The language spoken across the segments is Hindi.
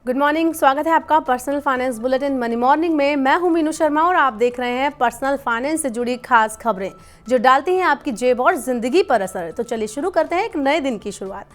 गुड मॉर्निंग, स्वागत है आपका personal finance bulletin money morning में। मैं हूं मीनू शर्मा और आप देख रहे हैं पर्सनल फाइनेंस से जुड़ी खास खबरें जो डालती हैं आपकी जेब और जिंदगी पर असर। तो चलिए शुरू करते हैं एक नए दिन की शुरुआत।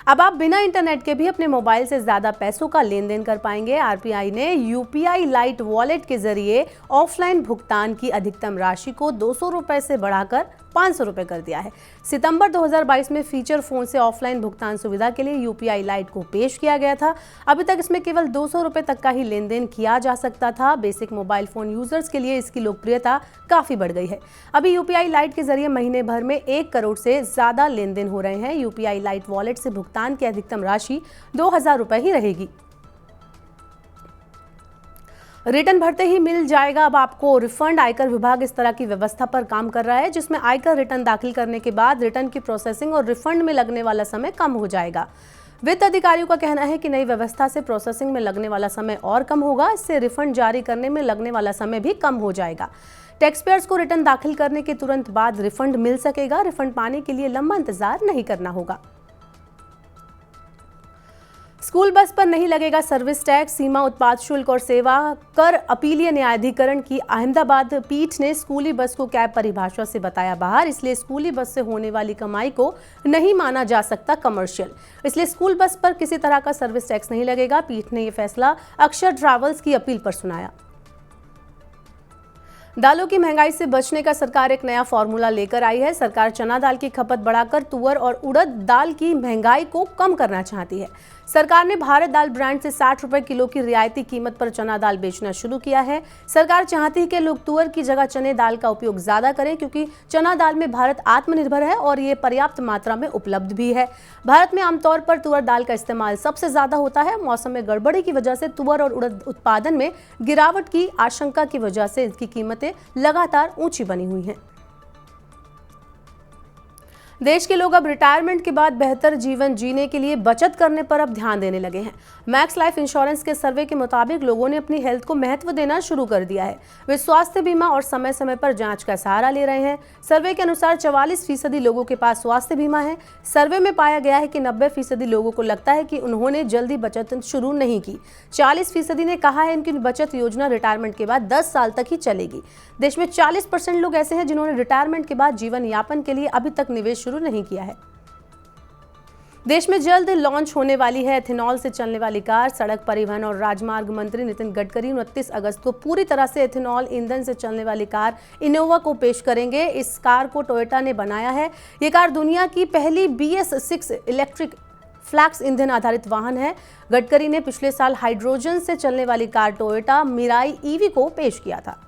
अब आप बिना इंटरनेट के भी अपने मोबाइल से ज्यादा पैसों का लेन देन कर पाएंगे। आरबीआई ने यूपीआई लाइट वॉलेट के जरिए ऑफलाइन भुगतान की अधिकतम राशि को 200 रुपए से बढ़ाकर 500 रुपए कर दिया है। सितंबर 2022 में फीचर फोन से ऑफलाइन भुगतान सुविधा के लिए यूपीआई लाइट को पेश किया गया था। अभी तक इसमें केवल 200 रुपए तक का ही लेन देन किया जा सकता था। बेसिक मोबाइल फोन यूजर्स के लिए इसकी लोकप्रियता काफी बढ़ गई है। अभी यूपीआई लाइट के जरिए महीने भर में 1 करोड़ से ज्यादा लेन देन हो रहे हैं। यूपीआई लाइट वॉलेट से भुगतान की अधिकतम राशि 2000 रुपए ही रहेगी। रिटर्न भरते ही मिल जाएगा अब आपको रिफंड। आयकर विभाग इस तरह की व्यवस्था पर काम कर रहा है जिसमें आयकर रिटर्न दाखिल करने के बाद रिटर्न की प्रोसेसिंग और रिफंड में लगने वाला समय कम हो जाएगा। वित्त अधिकारियों का कहना है कि नई व्यवस्था से प्रोसेसिंग में लगने वाला समय और कम होगा। इससे रिफंड जारी करने में लगने वाला समय भी कम हो जाएगा। टैक्स पेयर्स को रिटर्न दाखिल करने के तुरंत बाद रिफंड मिल सकेगा। रिफंड पाने के लिए लंबा इंतजार नहीं करना होगा। स्कूल बस पर नहीं लगेगा सर्विस टैक्स। सीमा उत्पाद शुल्क और सेवा कर अपीलीय न्यायाधिकरण की अहमदाबाद पीठ ने स्कूली बस को कैब परिभाषा से बताया बाहर। इसलिए स्कूली बस से होने वाली कमाई को नहीं माना जा सकता कमर्शियल। इसलिए स्कूल बस पर किसी तरह का सर्विस टैक्स नहीं लगेगा। पीठ ने यह फैसला अक्षर ट्रैवल्स की अपील पर सुनाया। दालों की महंगाई से बचने का सरकार एक नया फॉर्मूला लेकर आई है। सरकार चना दाल की खपत बढ़ाकर तुअर और उड़द दाल की महंगाई को कम करना चाहती है। सरकार ने भारत दाल ब्रांड से 60 रुपए किलो की रियायती कीमत पर चना दाल बेचना शुरू किया है। सरकार चाहती है कि लोग तुअर की जगह चने दाल का उपयोग ज्यादा करें क्योंकि चना दाल में भारत आत्मनिर्भर है और ये पर्याप्त मात्रा में उपलब्ध भी है। भारत में आमतौर पर तुअर दाल का इस्तेमाल सबसे ज्यादा होता है। मौसम में गड़बड़ी की वजह से तुअर और उड़द उत्पादन में गिरावट की आशंका की वजह से इसकी कीमतें लगातार ऊंची बनी हुई हैं। देश के लोग अब रिटायरमेंट के बाद बेहतर जीवन जीने के लिए बचत करने पर अब ध्यान देने लगे हैं। मैक्स लाइफ इंश्योरेंस के सर्वे के मुताबिक लोगों ने अपनी हेल्थ को महत्व देना शुरू कर दिया है। वे स्वास्थ्य बीमा और समय समय पर जांच का सहारा ले रहे हैं। सर्वे के अनुसार 44% लोगों के पास स्वास्थ्य बीमा है। सर्वे में पाया गया है कि 90% लोगों को लगता है कि उन्होंने जल्दी बचत शुरू नहीं की। 40% ने कहा है इनकी बचत योजना रिटायरमेंट के बाद 10 साल तक ही चलेगी। देश में 40% लोग ऐसे हैं जिन्होंने रिटायरमेंट के बाद जीवन यापन के लिए अभी तक निवेश शुरू नहीं किया है। देश में जल्द लॉन्च होने वाली है एथेनॉल से चलने वाली कार। सड़क परिवहन और राजमार्ग मंत्री नितिन गडकरी 29 अगस्त को पूरी तरह से एथेनॉल ईंधन से चलने वाली कार इनोवा को पेश करेंगे। इस कार को टोयोटा ने बनाया है। ये कार दुनिया की पहली BS6 इलेक्ट्रिक फ्लैक्स ईंधन आधारित वाहन है। गडकरी ने पिछले साल हाइड्रोजन से चलने वाली कार टोयोटा मिराई EV को पेश किया था।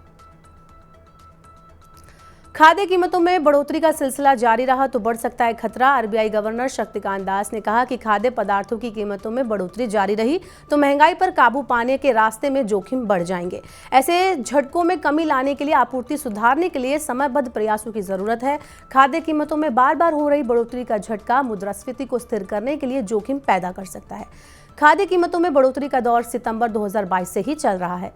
खाद्य कीमतों में बढ़ोतरी का सिलसिला जारी रहा तो बढ़ सकता है खतरा। आरबीआई गवर्नर शक्तिकांत दास ने कहा कि खाद्य पदार्थों की कीमतों में बढ़ोतरी जारी रही तो महंगाई पर काबू पाने के रास्ते में जोखिम बढ़ जाएंगे। ऐसे झटकों में कमी लाने के लिए आपूर्ति सुधारने के लिए समयबद्ध प्रयासों की जरूरत है। खाद्य कीमतों में बार बार हो रही बढ़ोतरी का झटका मुद्रास्फीति को स्थिर करने के लिए जोखिम पैदा कर सकता है। खाद्य कीमतों में बढ़ोतरी का दौर सितंबर 2022 से ही चल रहा है।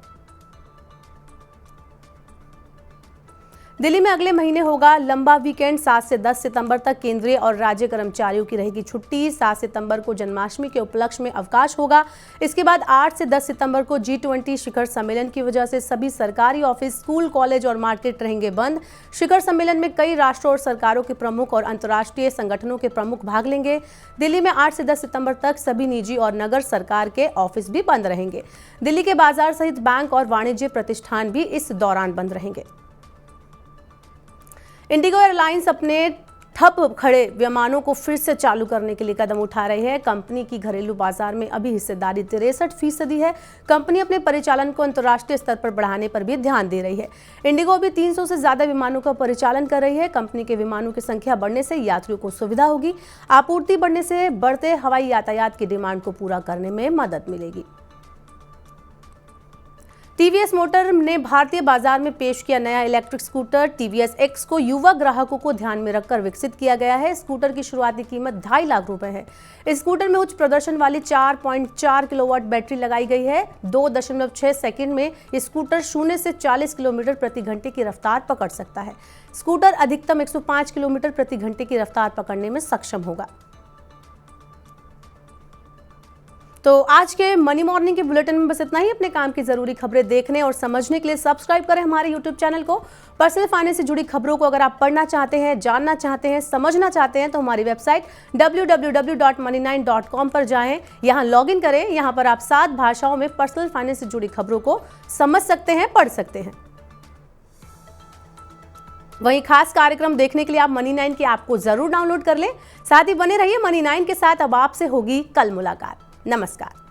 दिल्ली में अगले महीने होगा लंबा वीकेंड। 7 से 10 सितंबर तक केंद्रीय और राज्य कर्मचारियों की रहेगी छुट्टी। 7 सितंबर को जन्माष्टमी के उपलक्ष्य में अवकाश होगा। इसके बाद 8 से 10 सितंबर को G20 शिखर सम्मेलन की वजह से सभी सरकारी ऑफिस, स्कूल, कॉलेज और मार्केट रहेंगे बंद। शिखर सम्मेलन में कई राष्ट्रों और सरकारों के प्रमुख और अंतर्राष्ट्रीय संगठनों के प्रमुख भाग लेंगे। दिल्ली में 8 से 10 सितंबर तक सभी निजी और नगर सरकार के ऑफिस भी बंद रहेंगे। दिल्ली के बाजार सहित बैंक और वाणिज्य प्रतिष्ठान भी इस दौरान बंद रहेंगे। इंडिगो एयरलाइंस अपने ठप खड़े विमानों को फिर से चालू करने के लिए कदम उठा रही है। कंपनी की घरेलू बाजार में अभी हिस्सेदारी 63% है। कंपनी अपने परिचालन को अंतर्राष्ट्रीय स्तर पर बढ़ाने पर भी ध्यान दे रही है। इंडिगो अभी 300 से ज्यादा विमानों का परिचालन कर रही है। कंपनी के विमानों की संख्या बढ़ने से यात्रियों को सुविधा होगी। आपूर्ति बढ़ने से बढ़ते हवाई यातायात की डिमांड को पूरा करने में मदद मिलेगी। टीवीएस मोटर ने भारतीय बाजार में पेश किया नया इलेक्ट्रिक स्कूटर टीवीएस एक्स को युवा ग्राहकों को ध्यान में रखकर विकसित किया गया है। स्कूटर की शुरुआती कीमत 2.5 लाख रुपए है। इस स्कूटर में उच्च प्रदर्शन वाली 4.4 किलोवाट बैटरी लगाई गई है। 2.6 सेकंड में ये स्कूटर 0 से 40 किलोमीटर प्रति घंटे की रफ्तार पकड़ सकता है। स्कूटर अधिकतम 105 किलोमीटर प्रति घंटे की रफ्तार पकड़ने में सक्षम होगा। तो आज के मनी मॉर्निंग के बुलेटिन में बस इतना ही। अपने काम की जरूरी खबरें देखने और समझने के लिए सब्सक्राइब करें हमारे यूट्यूब चैनल को। पर्सनल फाइनेंस से जुड़ी खबरों को अगर आप पढ़ना चाहते हैं, जानना चाहते हैं, समझना चाहते हैं तो हमारी वेबसाइट www.money9.com पर जाएं। यहां लॉगिन करें। यहां पर आप 7 भाषाओं में पर्सनल फाइनेंस से जुड़ी खबरों को समझ सकते हैं, पढ़ सकते हैं। वहीं खास कार्यक्रम देखने के लिए आप मनी9 की ऐप को जरूर डाउनलोड कर लें। साथ ही बने रहिए मनी9 के साथ। अब आपसे होगी कल मुलाकात। नमस्कार।